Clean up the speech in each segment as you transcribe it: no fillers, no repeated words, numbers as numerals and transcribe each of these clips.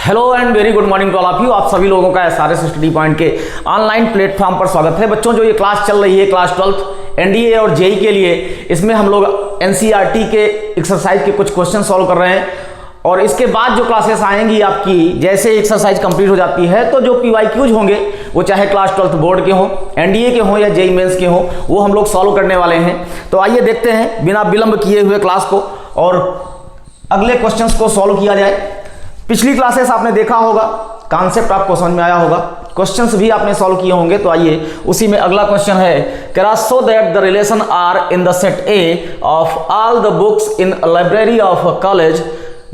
Hello and very good morning to all of you. आप सभी लोगों का एसआरएस स्टडी पॉइंट के ऑनलाइन प्लेटफॉर्म पर स्वागत है। बच्चों, जो ये क्लास चल रही है क्लास 12th एनडीए और जेई के लिए, इसमें हम लोग एनसीईआरटी के एक्सरसाइज के कुछ क्वेश्चन सॉल्व कर रहे हैं और इसके बाद जो क्लासेस आएंगी आपकी, जैसे एक्सरसाइज कंप्लीट हो जाती है तो जो पीवाईक्यूज होंगे वो चाहे क्लास 12th बोर्ड के हों, एनडीए के हों या जेई मेंस के हों, वो हम लोग सॉल्व करने वाले हैं। तो आइए देखते हैं बिना विलंब किए हुए क्लास को और अगले क्वेश्चंस को सॉल्व किया जाए। पिछली क्लासेस आपने देखा होगा, कॉन्सेप्ट आपको समझ में आया होगा, क्वेश्चंस भी आपने सॉल्व किए होंगे। तो आइए उसी में अगला क्वेश्चन है, कह so that the relation R in the set A of all the books in library of a college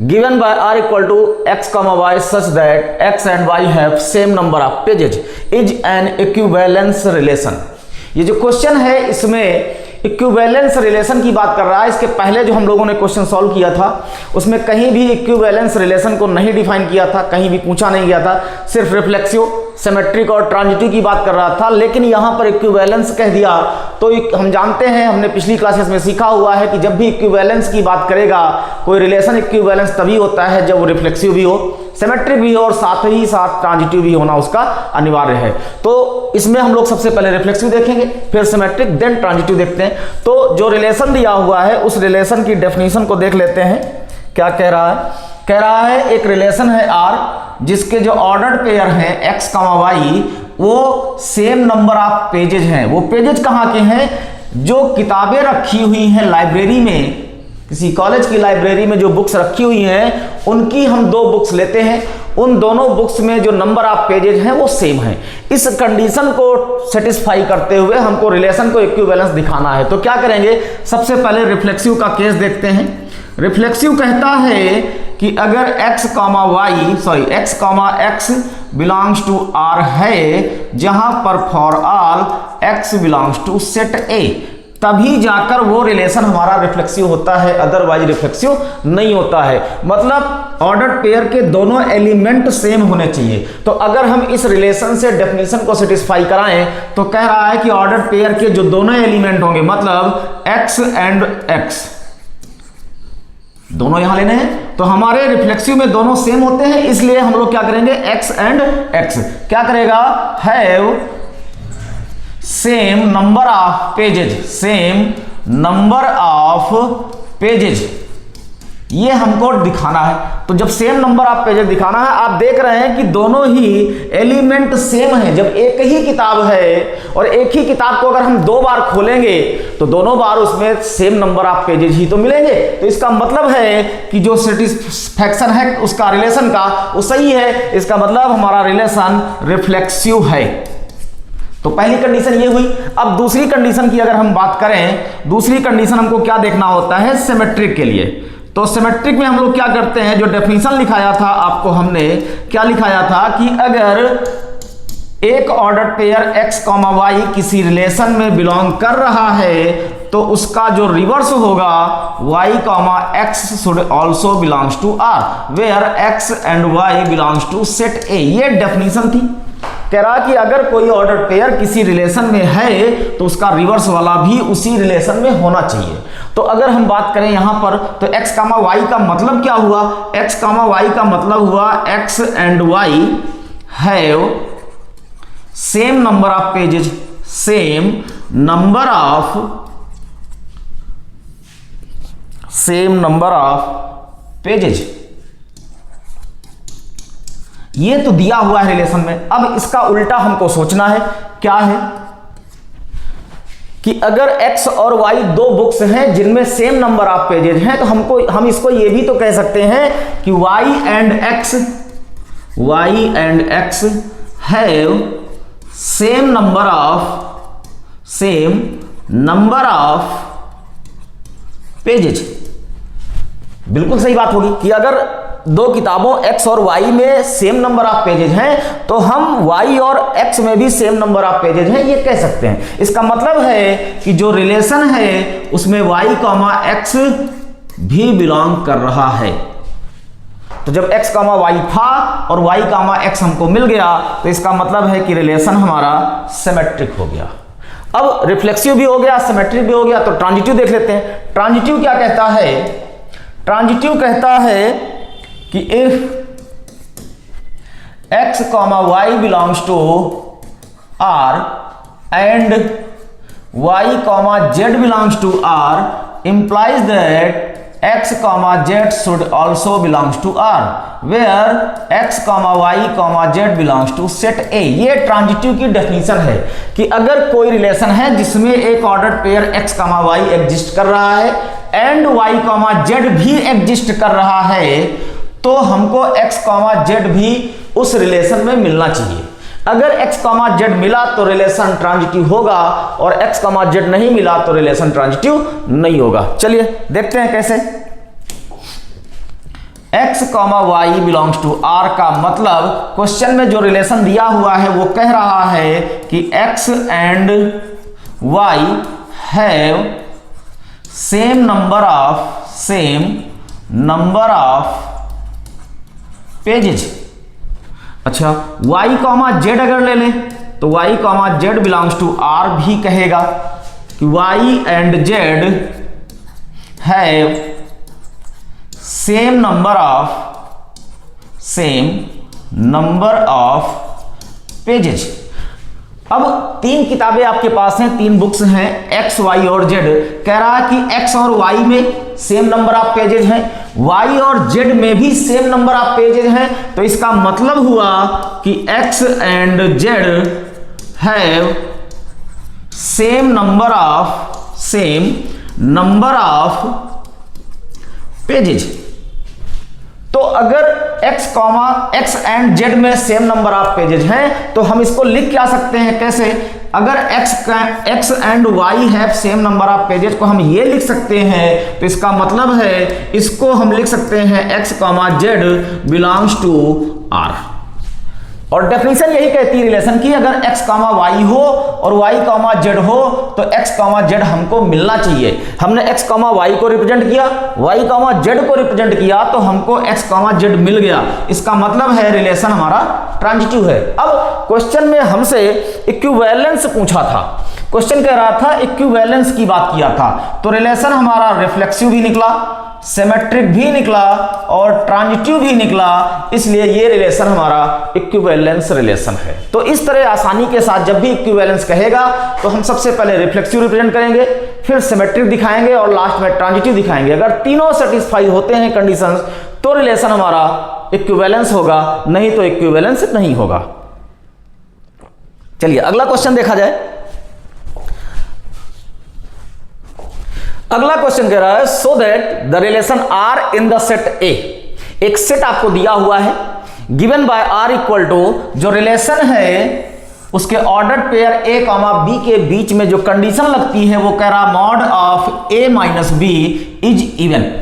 given by r equal to x comma y such that x and y have same number of pages is an equivalence relation। ये जो question है इसमें equivalence relation की बात कर रहा है। इसके पहले जो हम लोगों ने क्वेश्चन सॉल्व किया था उसमें कहीं भी इक्विवेलेंस रिलेशन को नहीं डिफाइन किया था, कहीं भी पूछा नहीं गया था, सिर्फ रिफ्लेक्सिव, सिमेट्रिक और ट्रांजिटिव की बात कर रहा था। लेकिन यहाँ पर इक्विवेलेंस कह दिया तो हम जानते हैं, हमने पिछली क्लासेस में सीखा हुआ है कि जब भी इक्विवेलेंस की बात करेगा कोई रिलेशन, इक्विवेलेंस तभी होता है जब वो रिफ्लेक्सिव भी हो, सिमेट्रिक भी हो और साथ ही साथ ट्रांजिटिव भी होना उसका अनिवार्य है। तो इसमें हम लोग सबसे पहले रिफ्लेक्सिव देखेंगे, फिर सिमेट्रिक, देन ट्रांजिटिव देखते हैं। तो जो रिलेशन दिया हुआ है उस रिलेशन की डेफिनेशन को देख लेते हैं। क्या कह रहा है? कह रहा है एक रिलेशन है आर जिसके जो ऑर्डर्ड पेयर हैं एक्स कमा वाई वो सेम नंबर ऑफ पेजेज हैं। वो पेजेज कहाँ के हैं? जो किताबें रखी हुई हैं लाइब्रेरी में, किसी कॉलेज की लाइब्रेरी में जो बुक्स रखी हुई हैं उनकी हम दो बुक्स लेते हैं, उन दोनों बुक्स में जो नंबर ऑफ पेजेज हैं वो सेम है। इस कंडीशन को सेटिस्फाई करते हुए हमको रिलेशन को इक्विवेलेंस दिखाना है। तो क्या करेंगे? सबसे पहले रिफ्लेक्सिव का केस देखते हैं। रिफ्लेक्सिव कहता है कि अगर x comma x belongs to r है, जहां पर for all x belongs to set A, तभी जाकर वो रिलेशन हमारा रिफ्लेक्सिव होता है, अदरवाइज रिफ्लेक्सिव नहीं होता है। मतलब ऑर्डर्ड पेयर के दोनों एलिमेंट सेम होने चाहिए। तो अगर हम इस रिलेशन से डेफिनेशन को सेटिस्फाई कराएं तो कह रहा है कि ऑर्डर्ड पेयर के जो दोनों एलिमेंट होंगे, मतलब x एंड x दोनों यहां लेने हैं, तो हमारे रिफ्लेक्सिव में दोनों सेम होते हैं, इसलिए हम लोग क्या करेंगे? x एंड x क्या करेगा? Have same number of pages, same number of pages, ये हमको दिखाना है। तो जब सेम नंबर ऑफ पेजेज दिखाना है, आप देख रहे हैं कि दोनों ही एलिमेंट सेम है। जब एक ही किताब है और एक ही किताब को अगर हम दो बार खोलेंगे तो दोनों बार उसमें सेम नंबर ऑफ पेजेज ही तो मिलेंगे। तो इसका मतलब है कि जो सेटिस्फैक्शन है उसका रिलेशन का वो सही है। इसका मतलब हमारा रिलेशन रिफ्लेक्सिव है। तो पहली कंडीशन ये हुई। अब दूसरी कंडीशन की अगर हम बात करें, दूसरी कंडीशन हमको क्या देखना होता है? सिमेट्रिक के लिए। तो सिमेट्रिक में हम लोग क्या करते हैं? जो डेफिनेशन लिखाया था आपको, हमने क्या लिखाया था कि अगर एक ordered pair x comma y किसी रिलेशन में बिलोंग कर रहा है तो उसका जो रिवर्स होगा y comma x should also belongs to r, where x and y belongs to set A। ये डेफिनेशन थी। कह रहा कि अगर कोई ऑर्डर्ड पेयर किसी रिलेशन में है तो उसका रिवर्स वाला भी उसी रिलेशन में होना चाहिए। तो अगर हम बात करें यहां पर तो x कामा y का मतलब क्या हुआ? x कामा y का मतलब हुआ x and y have same number of pages, same number of pages. ये तो दिया हुआ है रिलेशन में। अब इसका उल्टा हमको सोचना है। क्या है कि अगर x और y दो बुक्स हैं जिनमें सेम नंबर ऑफ पेजेज हैं, तो हम इसको ये भी तो कह सकते हैं कि y and x have same number of pages. बिल्कुल सही बात होगी कि अगर दो किताबों x और y में सेम नंबर ऑफ पेजेज हैं तो हम y और x में भी सेम नंबर ऑफ पेजेज हैं, ये कह सकते हैं। इसका मतलब है कि जो रिलेशन है उसमें y कॉमा x भी बिलोंग कर रहा है। तो जब x कॉमा y था और y कॉमा x हमको मिल गया तो इसका मतलब है कि रिलेशन हमारा सिमेट्रिक हो गया। अब रिफ्लेक्सिव भी हो गया, सिमेट्रिक भी हो गया, तो ट्रांजिटिव देख लेते हैं। ट्रांजिटिव क्या कहता है? ट्रांजिटिव कहता है कि if x comma y belongs to R and y comma z belongs to R implies that x comma z should also belongs to R where x comma y comma z belongs to set A। ये transitive की definition है कि अगर कोई relation है जिसमें एक ordered pair x comma y exist कर रहा है एंड y comma z भी एग्जिस्ट कर रहा है तो हमको x comma z भी उस रिलेशन में मिलना चाहिए। अगर x comma z मिला तो रिलेशन ट्रांजिटिव होगा और x comma z नहीं मिला तो रिलेशन ट्रांजिटिव नहीं होगा। चलिए देखते हैं कैसे। x comma y belongs to R का मतलब क्वेश्चन में जो रिलेशन दिया हुआ है वो कह रहा है कि x and y have same number of pages. अच्छा y कॉमा z अगर ले लें तो y comma z belongs to R भी कहेगा कि y and z have same number of pages. अब तीन किताबें आपके पास हैं, तीन बुक्स हैं x, y और z। कह रहा है कि x और y में सेम नंबर ऑफ पेजेज हैं, y और z में भी सेम नंबर ऑफ पेजेज हैं। तो इसका मतलब हुआ कि x and z have same number of pages. तो अगर x एंड z में सेम नंबर ऑफ पेजेज हैं तो हम इसको लिख क्या सकते हैं, कैसे? अगर x and y have same number of pages को हम ये लिख सकते हैं तो इसका मतलब है इसको हम लिख सकते हैं x, z belongs to R। और डेफिनेशन यही कहती है रिलेशन की अगर x, y हो और y, z हो तो x, z हमको मिलना चाहिए। हमने x, y को रिप्रेजेंट किया, y, z को रिप्रेजेंट किया तो हमको x, z मिल गया। इसका मतलब है रिलेशन हमारा ट्रांजिटिव है। अब क्वेश्चन में हमसे इक्विवेलेंस पूछा था, क्वेश्चन कह रहा था इक्विवेलेंस की बात किया था, तो रिलेशन हमारा रिफ्लेक्सिव भी निकला, सिमेट्रिक भी निकला और ट्रांजिटिव भी निकला, इसलिए ये रिलेशन हमारा इक्विवेलेंस रिलेशन है। तो इस तरह आसानी के साथ जब भी इक्विवेलेंस कहेगा तो हम सबसे पहले रिफ्लेक्सिव रिप्रेजेंट करेंगे, फिर सिमेट्रिक दिखाएंगे और लास्ट में ट्रांजिटिव दिखाएंगे। अगर तीनों सेटिस्फाई होते हैं कंडीशंस तो रिलेशन हमारा इक्विवेलेंस होगा, नहीं तो इक्विवेलेंस नहीं होगा। चलिए अगला क्वेश्चन देखा जाए। अगला क्वेश्चन कह रहा है so that the relation R in the set A. एक सेट आपको दिया हुआ है given by R equal to, जो रिलेशन है उसके ordered pair A comma B के बीच में जो कंडीशन लगती है वो कह रहा mod of A minus B is even.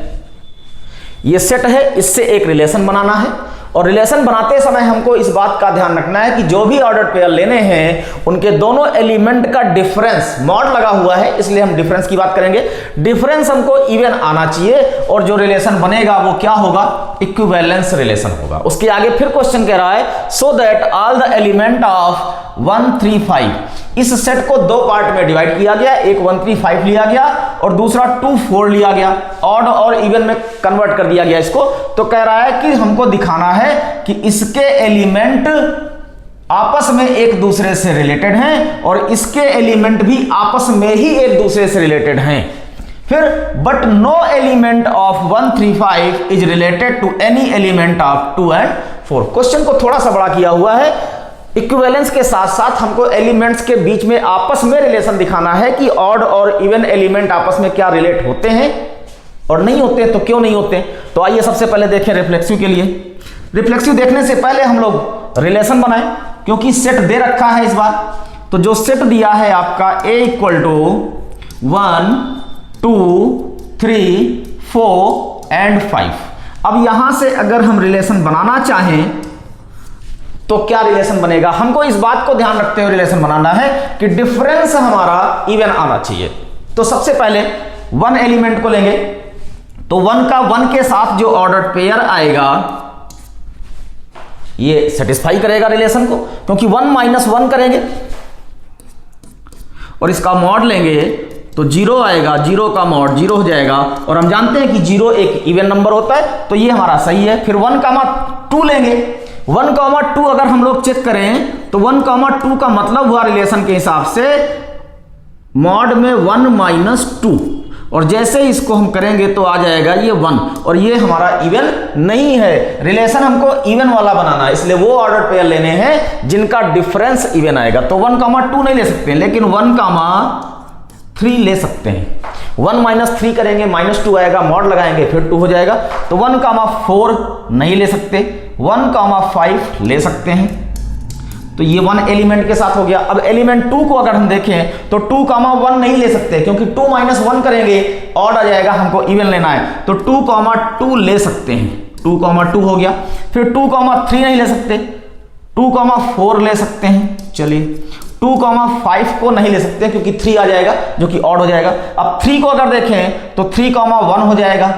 ये सेट है, इससे एक रिलेशन बनाना है और रिलेशन बनाते समय हमको इस बात का ध्यान रखना है कि जो भी ऑर्डर्ड पेयर लेने हैं उनके दोनों एलिमेंट का डिफरेंस, मॉड लगा हुआ है इसलिए हम डिफरेंस की बात करेंगे, डिफरेंस हमको इवन आना चाहिए और जो रिलेशन बनेगा वो क्या होगा, इक्विवेलेंस रिलेशन होगा। उसके आगे फिर क्वेश्चन कह रहा है so that all the element of 1 3 5, इस सेट को दो पार्ट में डिवाइड किया गया, एक 1 3 5 लिया गया और दूसरा 2 4 लिया गया, ऑड और इवन में कन्वर्ट कर दिया गया इसको। तो कह रहा है कि हमको दिखाना है कि इसके एलिमेंट आपस में एक दूसरे से रिलेटेड हैं और इसके एलिमेंट भी आपस में ही एक दूसरे से रिलेटेड हैं। फिर but no element of 1 3 5 is related to any element of 2 and 4। क्वेश्चन को थोड़ा सा बड़ा किया हुआ है, इक्विवेलेंस के साथ साथ हमको एलिमेंट्स के बीच में आपस में रिलेशन दिखाना है कि ऑड और इवन एलिमेंट आपस में क्या रिलेट होते हैं और नहीं होते, तो क्यों नहीं होते। तो आइए सबसे पहले देखें रिफ्लेक्सिव के लिए। रिफ्लेक्सिव देखने से पहले हम लोग रिलेशन बनाएं क्योंकि सेट दे रखा है इस बार। तो जो सेट दिया है आपका a इक्वल टू 1 2 3 4 and 5। अब यहां से अगर हम रिलेशन बनाना चाहें तो क्या रिलेशन बनेगा, हमको इस बात को ध्यान रखते हुए रिलेशन बनाना है कि डिफरेंस हमारा इवन आना चाहिए। तो सबसे पहले 1 एलिमेंट को लेंगे तो 1 का 1 के साथ जो ऑर्डर्ड पेयर आएगा ये सेटिस्फाई करेगा रिलेशन को, क्योंकि 1 - 1 करेंगे और इसका मॉड लेंगे तो 0 आएगा, 0 का मॉड 0 हो जाएगा और हम जानते हैं कि 0 एक इवन नंबर होता है तो ये हमारा सही है। फिर 1 का 2 लेंगे 1, 2 अगर हम लोग चेक करें तो 1, 2 का मतलब हुआ रिलेशन के हिसाब से मॉड में 1 - 2, और जैसे इसको हम करेंगे तो आ जाएगा ये 1, और ये हमारा इवन नहीं है। रिलेशन हमको इवन वाला बनाना है, इसलिए वो ऑर्डर पेयर लेने हैं जिनका डिफरेंस इवन आएगा। तो 1, 2 नहीं ले सकते हैं, लेकिन 1, 3 ले सकते हैं। 1 - 3 करेंगे, -2 आएगा, मॉड लगाएंगे फिर 2 हो जाएगा। तो 1, 4 नहीं ले सकते, 1, 5 ले सकते हैं। तो ये 1 एलिमेंट के साथ हो गया। अब एलिमेंट 2 को अगर हम देखें तो 2, 1 नहीं ले सकते, क्योंकि 2 - 1 करेंगे ऑड आ जाएगा, हमको इवन लेना है। तो 2, 2 ले सकते हैं, 2, 2 हो गया। फिर 2, 3 नहीं ले सकते, 2, 4 ले सकते हैं। चलिए 2, 5 को नहीं ले सकते क्योंकि 3 आ जाएगा जो कि ऑड हो जाएगा। अब 3 को अगर देखें तो 3, 1 हो जाएगा,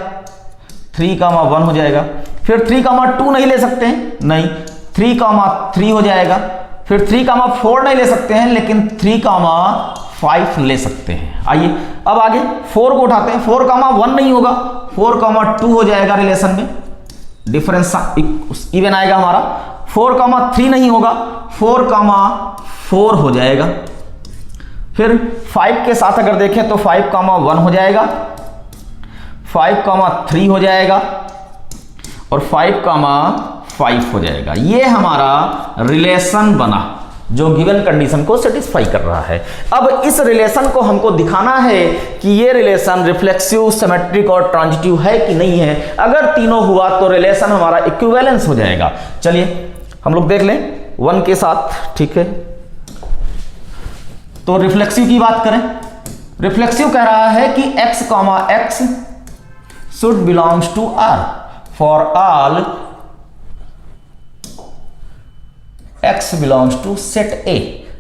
3, 1 हो जाएगा। फिर 3, 2 नहीं ले सकते हैं, नहीं, 3, 3 हो जाएगा। फिर 3, 4 नहीं ले सकते हैं, लेकिन 3, 5 ले सकते हैं। आइए अब आगे 4 को उठाते हैं। 4, 1 नहीं होगा, 4, 2 हो जाएगा, रिलेशन में डिफरेंस इवन आएगा हमारा। 4, 3 नहीं होगा, 4, 4 हो जाएगा। फिर 5 के साथ अगर देखें तो 5, 1 हो जाएगा, 5, 3 हो जाएगा, और 5, 5 हो जाएगा। ये हमारा रिलेशन बना जो गिवन कंडीशन को सेटिस्फाई कर रहा है। अब इस रिलेशन को हमको दिखाना है कि ये रिलेशन रिफ्लेक्सिव, सिमेट्रिक और ट्रांजिटिव है कि नहीं है। अगर तीनों हुआ तो रिलेशन हमारा इक्विवेलेंस हो जाएगा। चलिए हम लोग देख लें 1 के साथ, ठीक है। तो रिफ्लेक्सिव की बात करें, रिफ्लेक्सिव कह रहा है कि x, x should belongs to R for all x belongs to set A।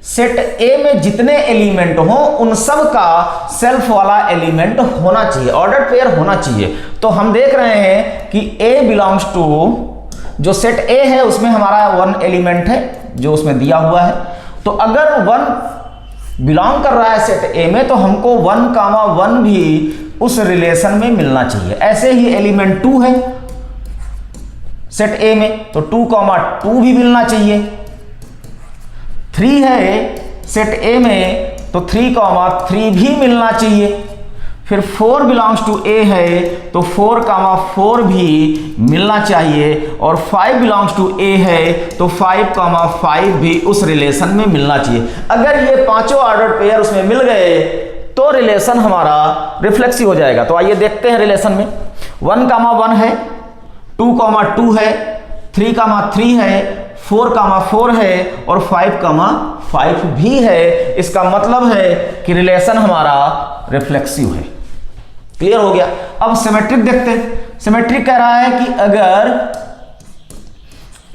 Set A में जितने एलिमेंट हो उन सब का सेल्फ वाला एलिमेंट होना चाहिए, ऑर्डर पेयर होना चाहिए। तो हम देख रहे हैं कि A बिलोंग्स टू, जो सेट A है उसमें हमारा 1 एलिमेंट है जो उसमें दिया हुआ है। तो अगर 1 बिलोंग कर रहा है सेट A में तो हमको 1, 1 भी उस रिलेशन में मिलना चाहिए। ऐसे ही एलिमेंट 2 है सेट A में तो 2, 2 भी मिलना चाहिए। 3 है सेट A में तो 3, 3 भी मिलना चाहिए। फिर 4 बिलोंग्स टू A है तो 4, 4 भी मिलना चाहिए। और 5 बिलोंग्स टू A है तो 5, 5 भी उस रिलेशन में मिलना चाहिए। अगर ये पांचों ऑर्डर पेयर उसमें मिल गए तो रिलेशन हमारा रिफ्लेक्सिव हो जाएगा। तो आइए देखते हैं रिलेशन में। 1, 1 है, 2, 2 है, 3, 3 है, 4, 4 है, और 5, 5 भी है। इसका मतलब है कि रिलेशन हमारा रिफ्लेक्सिव है। क्लियर हो गया। अब सिमेट्रिक देखते हैं। सिमेट्रिक कह रहा है कि अगर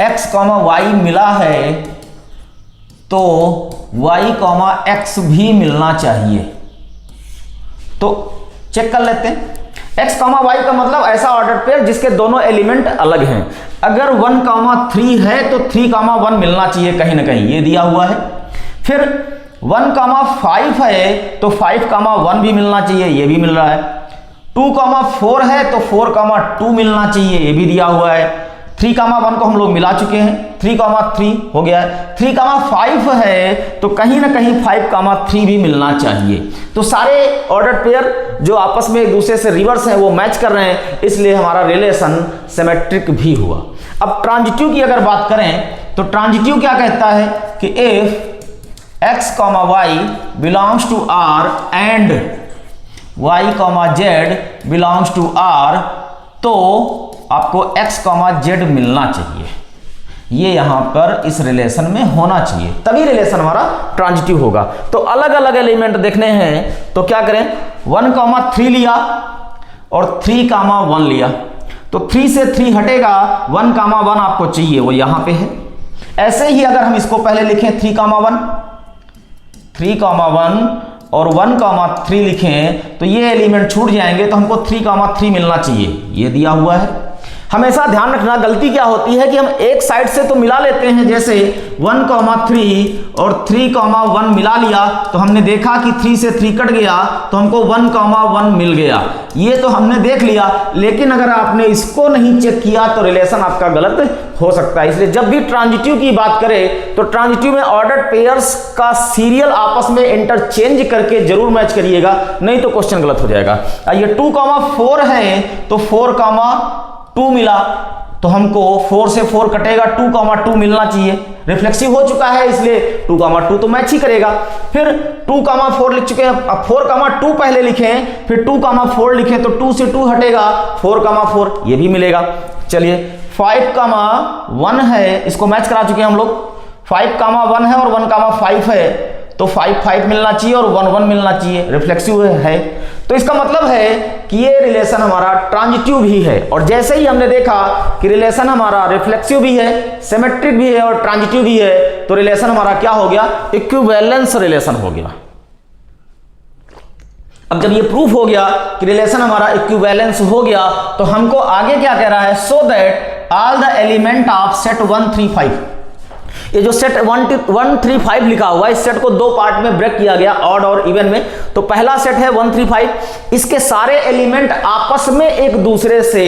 x, y मिला है तो y, x भी मिलना चाहिए। तो चेक कर लेते हैं। x, y का मतलब ऐसा ऑर्डर पेयर जिसके दोनों एलिमेंट अलग हैं। अगर 1, 3 है तो 3, 1 मिलना चाहिए कहीं ना कहीं, ये दिया हुआ है। फिर 1, 5 है तो 5, 1 भी मिलना चाहिए, ये भी मिल रहा है। 2, 4 है तो 4, 2 मिलना चाहिए, ये भी दिया हुआ है। 3, 1 को हम लोग मिला चुके हैं, 3, 3 हो गया है। 3, 5 है तो कहीं ना कहीं 5, 3 भी मिलना चाहिए। तो सारे ऑर्डर पेयर जो आपस में एक दूसरे से रिवर्स हैं वो मैच कर रहे हैं, इसलिए हमारा रिलेशन सिमेट्रिक भी हुआ। अब ट्रांजिटिव की अगर बात करें तो ट्रांजिटिव क्या कहता है कि if x, y belongs to R and y, z belongs to R तो आपको x, z मिलना चाहिए। ये यहां पर इस रिलेशन में होना चाहिए, तभी रिलेशन हमारा ट्रांजिटिव होगा। तो अलग अलग एलिमेंट देखने हैं तो क्या करें, 1, 3 लिया और 3, 1 लिया। तो 3 से 3 हटेगा, 1, 1 आपको चाहिए, वो यहां पे है। ऐसे ही अगर हम इसको पहले लिखें 3, 1, 3, 1 और 1, 3 लिखें तो ये एलिमेंट छूट जाएंगे, तो हमको 3, 3 मिलना चाहिए, ये दिया हुआ है। हमेशा ध्यान रखना, गलती क्या होती है कि हम एक साइड से तो मिला लेते हैं, जैसे 1,3 और 3,1 मिला लिया तो हमने देखा कि 3 से 3 कट गया तो हमको 1,1 मिल गया, ये तो हमने देख लिया। लेकिन अगर आपने इसको नहीं चेक किया तो रिलेशन आपका गलत हो सकता है। इसलिए जब भी ट्रांजिटिव की बात करें तो ट्रांजिटिव में ऑर्डर्ड पेयर्स का सीरियल आपस में इंटरचेंज करके जरूर मैच करिएगा, नहीं तो क्वेश्चन गलत हो जाएगा। ये 2,4 है तो 4,2 मिला तो हमको 4 से 4 कटेगा, 2,2 मिलना चाहिए। रिफ्लेक्सिव हो चुका है इसलिए 2,2 तो मैच ही करेगा। फिर 2,4 लिख चुके हैं, अब 4,2 पहले लिखें, फिर 2,4 लिखें तो 2 से 2 हटेगा, 4,4 ये भी मिलेगा। चलिए 5,1 है, इसको मैच करा चुके हैं हम लोग। 5,1 है और 1,5 है तो 5 मिलना चाहिए और 1 मिलना चाहिए, रिफ्लेक्सिव है। तो इसका मतलब है कि ये रिलेशन हमारा ट्रांजिटिव भी है। और जैसे ही हमने देखा कि रिलेशन हमारा रिफ्लेक्सिव भी है, सिमेट्रिक भी है और ट्रांजिटिव भी है, तो रिलेशन हमारा क्या हो गया, इक्विवेलेंस रिलेशन हो गया। अब जब ये प्रूफ हो गया कि रिलेशन हमारा इक्विवेलेंस हो गया तो हमको आगे क्या कह रहा है, so that all the element of set 135, ये जो सेट 135 लिखा हुआ है, इस सेट को दो पार्ट में ब्रेक किया गया, ऑड और इवन में। तो पहला सेट है 135, इसके सारे एलिमेंट आपस में एक दूसरे से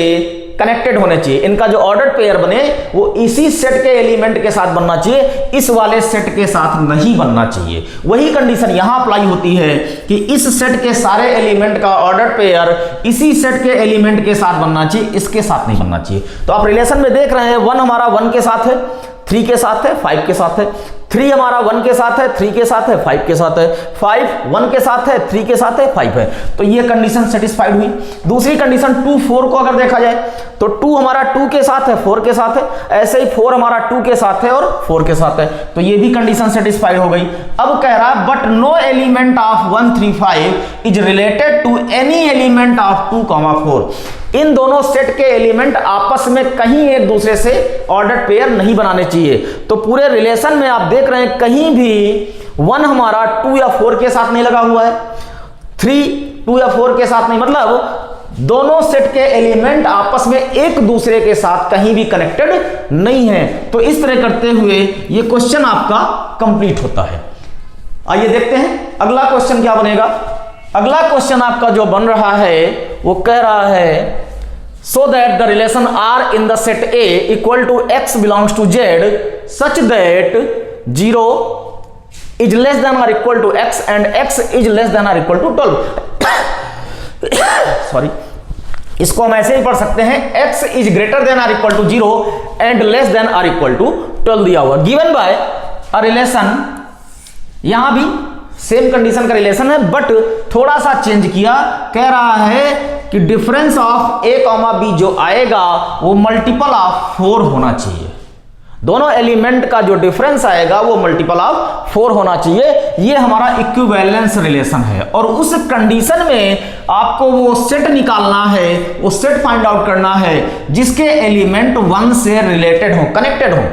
कनेक्टेड होने चाहिए। इनका जो ऑर्डर्ड पेयर बने वो इसी सेट के एलिमेंट के साथ बनना चाहिए, इस वाले सेट के साथ नहीं बनना चाहिए। वही कंडीशन यहां अप्लाई होती है कि इस सेट के सारे एलिमेंट का ऑर्डर्ड पेयर इसी सेट के एलिमेंट के साथ बनना चाहिए, इसके साथ नहीं बनना चाहिए। तो आप रिलेशन में देख रहे हैं 1 हमारा 1 के साथ है, 3 के साथ है, 5 के साथ है, 3 हमारा 1 के साथ है, 3 के साथ है, 5 के साथ है, 5 1 के साथ है, 3 के साथ है, 5 है। तो ये कंडीशन सेटिस्फाइड हुई। दूसरी कंडीशन 2 4 को अगर देखा जाए तो 2 हमारा 2 के साथ है, 4 के साथ है, ऐसे ही 4 हमारा 2 के साथ है और 4 के साथ है, तो ये भी कंडीशन सेटिस्फाइड हो गई। अब कह रहा है but no element of 135 is related to any element of 2,4। इन दोनों सेट के एलिमेंट आपस में कहीं एक दूसरे से ऑर्डर्ड पेयर नहीं बनाने चाहिए। तो पूरे रिलेशन में आप देख रहे हैं कहीं भी 1 हमारा 2 या 4 के साथ नहीं लगा हुआ है, 3 2 या 4 के साथ नहीं, मतलब दोनों सेट के एलिमेंट आपस में एक दूसरे के साथ कहीं भी कनेक्टेड नहीं है। तो इस तरह करते हुए ये क्वेश्चन आपका कंप्लीट होता है। आइए देखते हैं अगला क्वेश्चन क्या बनेगा। अगला क्वेश्चन आपका जो बन रहा है वो कह रहा है so that the relation R in the set A equal to X belongs to Z such that 0 is less than or equal to X and X is less than or equal to 12। Sorry, इसको हम ऐसे ही पढ़ सकते हैं, X is greater than or equal to 0 and less than or equal to 12 दिया हुआ, given by a relation। यहां भी सेम कंडीशन का रिलेशन है बट थोड़ा सा चेंज किया, कह रहा है कि डिफरेंस ऑफ A, B जो आएगा वो मल्टीपल ऑफ 4 होना चाहिए। दोनों एलिमेंट का जो डिफरेंस आएगा वो मल्टीपल ऑफ 4 होना चाहिए। ये हमारा इक्विवेलेंस रिलेशन है और उस कंडीशन में आपको वो सेट निकालना है, वो सेट फाइंड आउट करना है जिसके एलिमेंट 1 से रिलेटेड हो, कनेक्टेड हो।